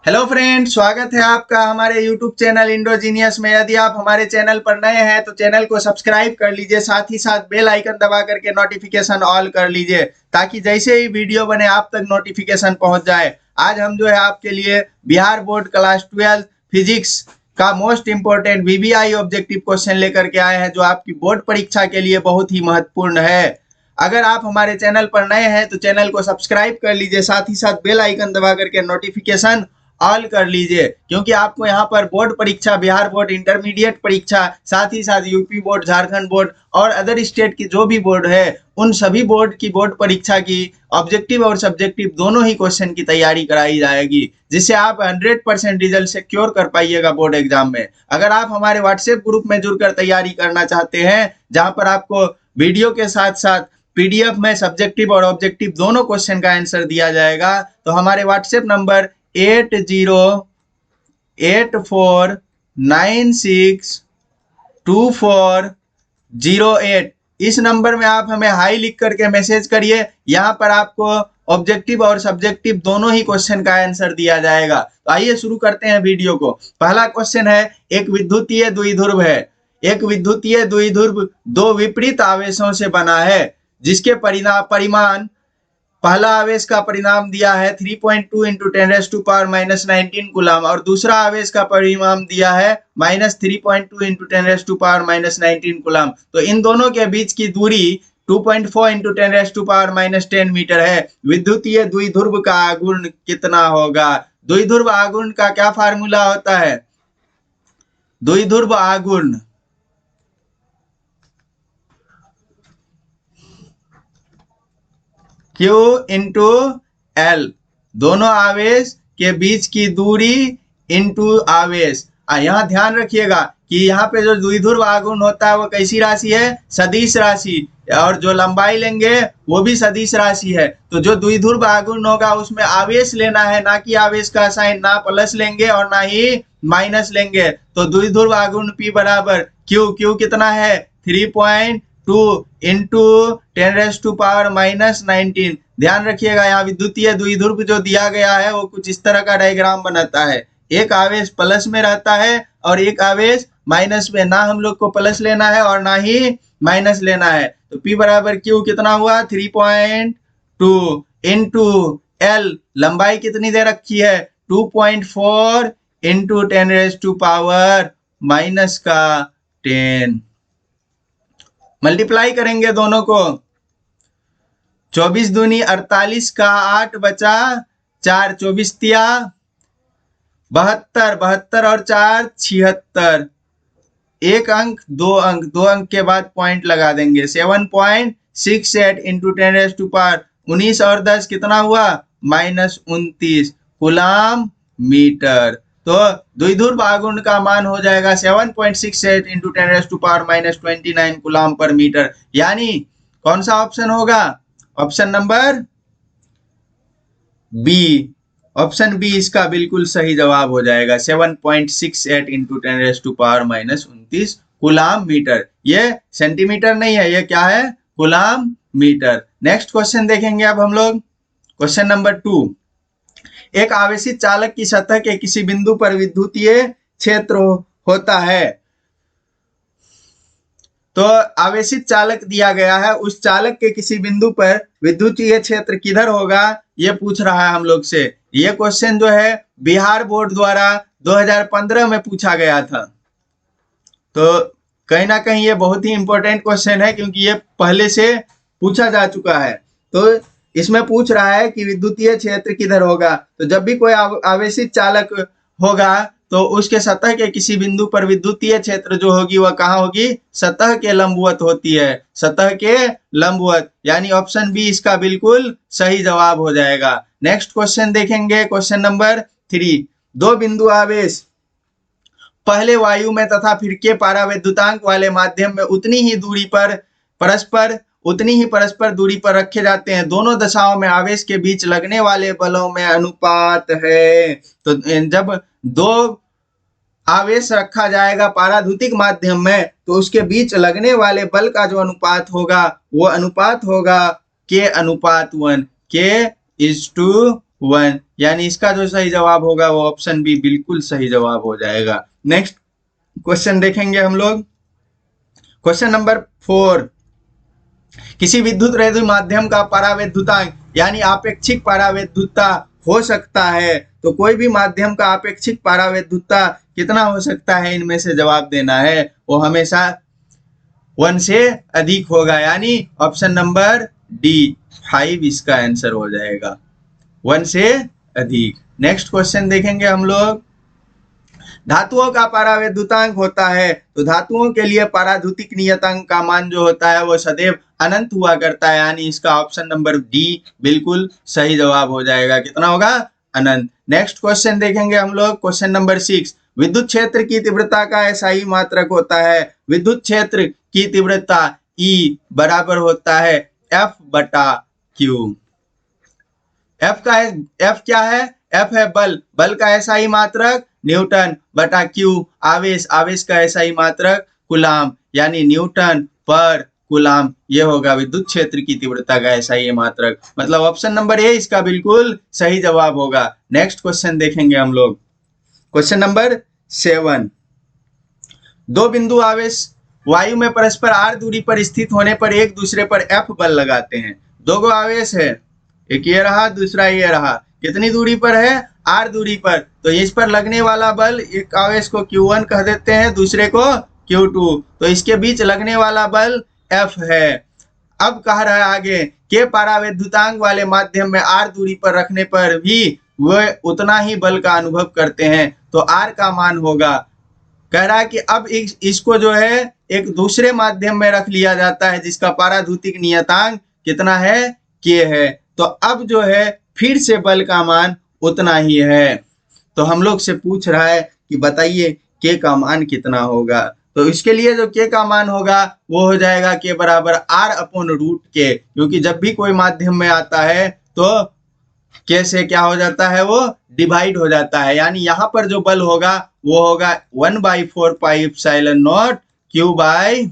Hello friend, स्वागत है आपका हमारे यूट्यूब चैनल इंडोजीनियस में। यदि आप हमारे चैनल पर नए हैं तो चैनल को सब्सक्राइब कर लीजिए, साथ ही साथ बेल आइकन दबा करके नोटिफिकेशन ऑल कर लीजिए ताकि जैसे ही वीडियो बने आप तक नोटिफिकेशन पहुंच जाए। आज हम जो है आपके लिए बिहार बोर्ड क्लास 12 फिजिक्स का most important VBI objective question लेकर के आए हैं, जो आपकी बोर्ड परीक्षा के लिए बहुत ही महत्वपूर्ण है। अगर आप हमारे चैनल पर नए हैं तो चैनल को सब्सक्राइब कर लीजिए, साथ ही साथ बेल आइकन दबा करके नोटिफिकेशन ऑल कर लीजिए, क्योंकि आपको यहाँ पर बोर्ड परीक्षा, बिहार बोर्ड, इंटरमीडिएट परीक्षा, साथ ही साथ यूपी बोर्ड, झारखंड बोर्ड और अदर स्टेट की जो भी बोर्ड है उन सभी बोर्ड की बोर्ड परीक्षा की ऑब्जेक्टिव और सब्जेक्टिव दोनों ही क्वेश्चन की तैयारी कराई जाएगी, जिससे आप 100% रिजल्ट सिक्योर कर पाइएगा बोर्ड एग्जाम में। अगर आप हमारे व्हाट्सएप ग्रुप में जुड़कर तैयारी करना चाहते हैं, जहां पर आपको वीडियो के साथ साथ पीडीएफ में सब्जेक्टिव और ऑब्जेक्टिव दोनों क्वेश्चन का आंसर दिया जाएगा, तो हमारे व्हाट्सएप नंबर 8084962408 इस नंबर में आप हमें हाई लिख करके मैसेज करिए। यहाँ पर आपको ऑब्जेक्टिव और सब्जेक्टिव दोनों ही क्वेश्चन का आंसर दिया जाएगा। तो आइए शुरू करते हैं वीडियो को। पहला क्वेश्चन है, एक विद्युतीय द्विध्रुव है। एक विद्युतीय द्विध्रुव दो विपरीत आवेशों से बना है, जिसके परिमाण, पहला आवेश का परिमाण दिया है 3.2 इंटू 10⁻⁻19 कूलम और दूसरा आवेश का परिमाण दिया है -3.2 इंटू 10⁻⁻19 कूलम। तो इन दोनों के बीच की दूरी 2.4 इंटू 10⁻⁻10 मीटर है। विद्युतीय द्विध्रुव का आघूर्ण कितना होगा? द्विध्रुव आघूर्ण का क्या फार्मूला होता है? द्विध्रुव आघूर्ण Q इंटू एल, दोनों आवेश के बीच की दूरी इंटू आवेश। यहाँ ध्यान रखिएगा कि यहाँ पे जो द्विध्रुव आघूर्ण होता है वो कैसी राशि है? सदिश राशि। और जो लंबाई लेंगे वो भी सदिश राशि है। तो जो द्विध्रुव आघूर्ण होगा उसमें आवेश लेना है, ना कि आवेश का साइन, ना प्लस लेंगे और ना ही माइनस लेंगे। तो द्विध्रुव आघूर्ण P बराबर Q कितना है? 3.2 इंटू 10⁻⁻19। ध्यान रखिएगा यहाँ विद्युतीय द्विध्रुव जो दिया गया है वो कुछ इस तरह का डायग्राम बनाता है। एक आवेश प्लस में रहता है और एक आवेश माइनस में। ना हम लोग को प्लस लेना है और ना ही माइनस लेना है। तो P बराबर Q कितना हुआ? 3.2 इंटू L, लंबाई कितनी दे रखी है? 2.4 इंटू 10⁻⁻10। मल्टीप्लाई करेंगे दोनों को। 24 दूनी 48 का 8 बचा 4, 24 तिया 72, 72 और 4 76। एक अंक, दो अंक, दो अंक के बाद पॉइंट लगा देंगे। 7.68 इंटू 10⁻19 और 10 कितना हुआ? -29 कूलम मीटर। तो द्विध्रुव आघूर्ण का मान हो जाएगा 7.68 इंटू 10⁻⁻29 कूलम पर मीटर। यानी कौन सा ऑप्शन होगा? Option number B. Option B इसका बिल्कुल सही जवाब हो जाएगा। 7.68 इंटू 10⁻⁻19 कूलम मीटर। ये सेंटीमीटर नहीं है, ये क्या है? Coulomb metre. नेक्स्ट क्वेश्चन देखेंगे अब हम लोग। क्वेश्चन नंबर 2, एक आवेशित चालक की सतह के किसी बिंदु पर विद्युतीय क्षेत्र होता है। तो आवेशित चालक दिया गया है, उस चालक के किसी बिंदु पर विद्युतीय क्षेत्र किधर होगा ये पूछ रहा है हम लोग से। ये क्वेश्चन जो है बिहार बोर्ड द्वारा 2015 में पूछा गया था। तो कहीं ना कहीं ये बहुत ही इंपॉर्टेंट क्वेश्चन है, क्योंकि ये पहले से पूछा जा चुका है। तो इसमें पूछ रहा है कि विद्युतीय क्षेत्र किधर होगा। तो जब भी कोई आवेशित चालक होगा तो उसके सतह के किसी बिंदु पर विद्युतीय क्षेत्र जो होगी वह कहाँ होगी? सतह के लंबवत होती है, सतह के लंबवत। यानी ऑप्शन बी इसका बिल्कुल सही जवाब हो जाएगा। नेक्स्ट क्वेश्चन देखेंगे। क्वेश्चन नंबर 3, दो बिंदु आवेश पहले वायु में तथा फिर के पारावैद्युतांक वाले माध्यम में उतनी ही परस्पर दूरी पर रखे जाते हैं। दोनों दशाओं में आवेश के बीच लगने वाले बलों में अनुपात है। तो जब दो आवेश रखा जाएगा पाराद्युतिक माध्यम में, तो उसके बीच लगने वाले बल का जो अनुपात होगा वो अनुपात होगा K/1, K/1। यानी इसका जो सही जवाब होगा वो ऑप्शन बी बिल्कुल सही जवाब हो जाएगा। नेक्स्ट क्वेश्चन देखेंगे हम लोग। क्वेश्चन नंबर 4, किसी विद्युत रोधी माध्यम का परावैद्युतांक यानी आपेक्षिक परावैद्युतता हो सकता है, तो कोई भी माध्यम का आपेक्षिक परावैद्युतता कितना हो सकता है, इनमें से जवाब देना है। वो हमेशा 1 से अधिक होगा, यानी ऑप्शन नंबर डी 5 इसका आंसर हो जाएगा, 1 से अधिक। नेक्स्ट क्वेश्चन देखेंगे हम लोग। धातुओं का परावैद्युतांक होता है, तो धातुओं के लिए पराद्युतिक नियतांक का मान जो होता है वो सदैव अनंत हुआ करता है, यानी इसका ऑप्शन नंबर डी बिल्कुल सही जवाब हो जाएगा। कितना होगा? अनंत। नेक्स्ट क्वेश्चन देखेंगे हम लोग। क्वेश्चन नंबर 6, विद्युत क्षेत्र की तीव्रता का SI मात्रक होता है। विद्युत क्षेत्र की तीव्रता E बराबर होता है F/Q। F क्या है? F है बल, बल का SI मात्रक न्यूटन बटा Q आवेश, आवेश का SI मात्रक कूलाम, यानी न्यूटन पर कूलाम। ये होगा विद्युत क्षेत्र की तीव्रता का SI मात्रक, मतलब ऑप्शन नंबर ए इसका बिल्कुल सही जवाब होगा। नेक्स्ट क्वेश्चन देखेंगे हम लोग। क्वेश्चन नंबर 7, दो बिंदु आवेश वायु में परस्पर r दूरी पर स्थित होने पर एक दूसरे पर F बल लगाते हैं। दो गो आवेश है, एक ये रहा, दूसरा ये रहा। कितनी दूरी पर है? r दूरी पर। तो इस पर लगने वाला बल, एक आवेश को Q1 कह देते हैं, दूसरे को Q2, तो इसके बीच लगने वाला बल F है। अब कह रहा है आगे के परावैद्युतांक वाले माध्यम में r दूरी पर रखने पर भी वह उतना ही बल का अनुभव करते हैं, तो r का मान होगा। कह रहा है कि अब इसको जो है एक दूसरे माध्यम में रख लिया जाता है जिसका पराद्युतिक नियतांक कितना है? k है। तो अब जो है फिर से बल का मान उतना ही है। तो हम लोग से पूछ रहा है कि बताइए k का मान कितना होगा। तो इसके लिए जो k का मान होगा वो हो जाएगा k बराबर r/√k, क्योंकि जब भी कोई माध्यम में आता है तो k से क्या हो जाता है? वो डिवाइड हो जाता है, यानी यहाँ पर जो बल होगा वो होगा 1/4 पाई एप्सिलॉन नॉट Q/r²,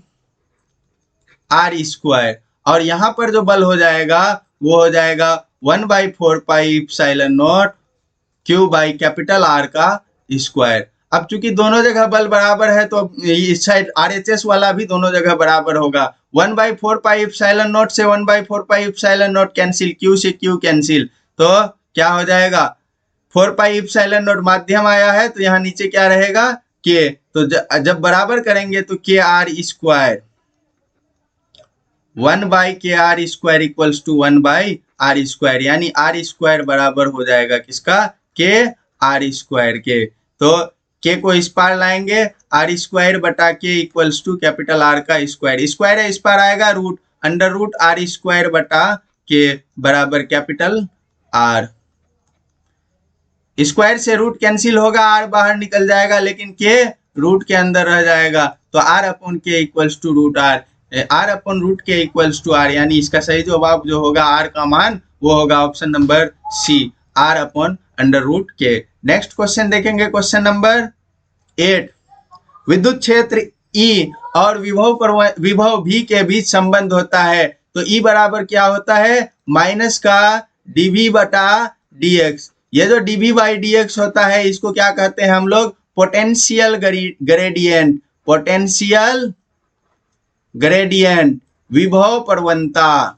और यहाँ पर जो बल हो जाएगा वो हो जाएगा 1/4 पाई एप्सिलॉन नॉट Q/R का स्क्वायर। अब चूंकि दोनों जगह बल बराबर है तो इस साइड RHS वाला भी दोनों जगह बराबर होगा। 1/4 पाई एप्सिलॉन नॉट से 1/4 pi epsilon not cancel, Q से Q कैंसिल, तो क्या हो जाएगा? 4 पाई एप्सिलॉन नॉट माध्यम आया है तो यहाँ नीचे क्या रहेगा? K। तो जब बराबर करेंगे तो KR², 1/KR² equals to 1/R², यानी R² बराबर हो जाएगा किसका? KR² के। तो K को इस पार लाएंगे, R² बटा K equals to capital R का स्क्वायर, स्क्वायर है इस पार आएगा रूट, √R² बटा K बराबर कैपिटल R। स्क्वायर से रूट कैंसिल होगा, R बाहर निकल जाएगा, लेकिन K रूट के अंदर रह जाएगा, तो R/K equals to √R, R/√K equals to R, यानी इसका सही जवाब जो होगा R का मान वो होगा option number C, R/√K। Next question देखेंगे। क्वेश्चन नंबर 8, विद्युत क्षेत्र E और विभव V के बीच संबंध होता है, तो E बराबर क्या होता है? माइनस का dV/dx। ये जो dV/dx होता है इसको क्या कहते हैं हम लोग? पोटेंशियल ग्रेडियंट, पोटेंशियल ग्रेडियंट, विभव प्रवणता।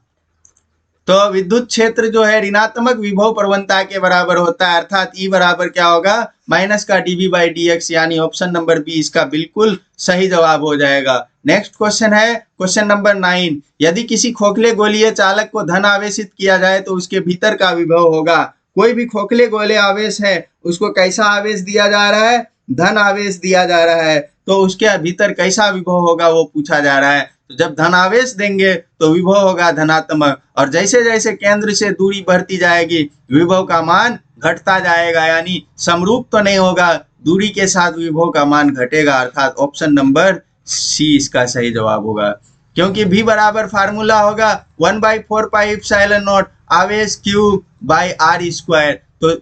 तो विद्युत क्षेत्र जो है ऋणात्मक विभव प्रवणता के बराबर होता है, अर्थात E बराबर क्या होगा? माइनस का dV/dx, यानी ऑप्शन नंबर बी इसका बिल्कुल सही जवाब हो जाएगा। नेक्स्ट क्वेश्चन है क्वेश्चन नंबर 9, यदि किसी खोखले गोलीय चालक को धन आवेशित किया जाए तो उसके भीतर का विभव होगा। कोई भी खोखले गोले आवेश है उसको कैसा आवेश दिया जा रहा है? धन आवेश दिया जा रहा है, तो उसके भीतर कैसा विभव होगा वो पूछा जा रहा है। तो जब धनावेश देंगे तो विभव होगा धनात्मक, और जैसे जैसे केंद्र से दूरी बढ़ती जाएगी विभव का मान घटता जाएगा, यानी समरूप तो नहीं होगा, दूरी के साथ विभव का मान घटेगा, अर्थात ऑप्शन नंबर सी इसका सही जवाब होगा। क्योंकि V बराबर फार्मूला होगा 1/4 पाई एप्सिलॉन नॉट आवेश Q/R², तो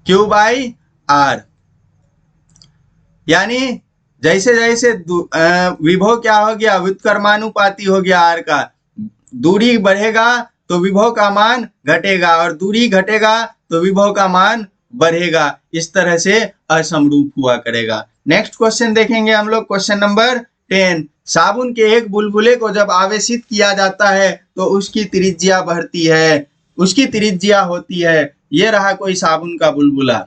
Q/R, यानी जैसे जैसे विभव क्या हो गया? व्युत्क्रमानुपाती हो गया R का, दूरी बढ़ेगा तो विभव का मान घटेगा और दूरी घटेगा तो विभव का मान बढ़ेगा। इस तरह से असमरूप हुआ करेगा। नेक्स्ट क्वेश्चन देखेंगे हम लोग, क्वेश्चन नंबर 10। साबुन के एक बुलबुले को जब आवेशित किया जाता है तो उसकी त्रिज्या बढ़ती है, उसकी त्रिज्या होती है। ये रहा कोई साबुन का बुलबुला।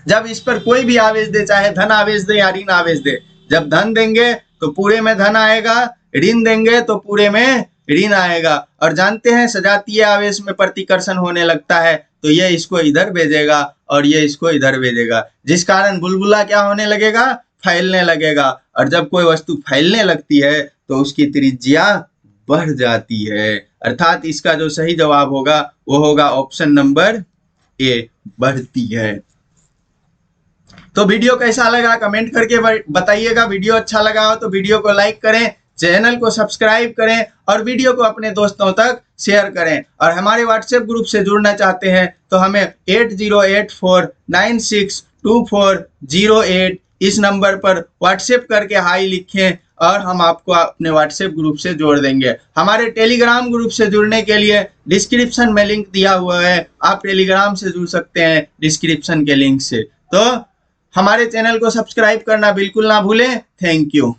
जब इस पर कोई भी आवेश दे, चाहे धन आवेश दे या ऋण आवेश दे, जब धन देंगे तो पूरे में धन आएगा, ऋण देंगे तो पूरे में ऋण आएगा। और जानते हैं सजातीय आवेश में प्रतिकर्षण होने लगता है, तो ये इसको इधर भेजेगा और ये इसको इधर भेजेगा, जिस कारण बुलबुला क्या होने लगेगा, फैलने लगेगा। और जब कोई वस्तु फैलने लगती है तो उसकी त्रिज्या बढ़ जाती है। अर्थात इसका जो सही जवाब होगा वो होगा ऑप्शन नंबर ए, बढ़ती है। तो वीडियो कैसा लगा कमेंट करके बताइएगा। वीडियो अच्छा लगा हो तो वीडियो को लाइक करें, चैनल को सब्सक्राइब करें और वीडियो को अपने दोस्तों तक शेयर करें। और हमारे व्हाट्सएप ग्रुप से जुड़ना चाहते हैं तो हमें 8084962408 इस नंबर पर व्हाट्सएप करके हाई लिखें और हम आपको अपने व्हाट्सएप ग्रुप से जोड़ देंगे। हमारे टेलीग्राम ग्रुप से जुड़ने के लिए डिस्क्रिप्शन में लिंक दिया हुआ है, आप टेलीग्राम से जुड़ सकते हैं डिस्क्रिप्शन के लिंक से। तो हमारे चैनल को सब्सक्राइब करना बिल्कुल ना भूलें। Thank you.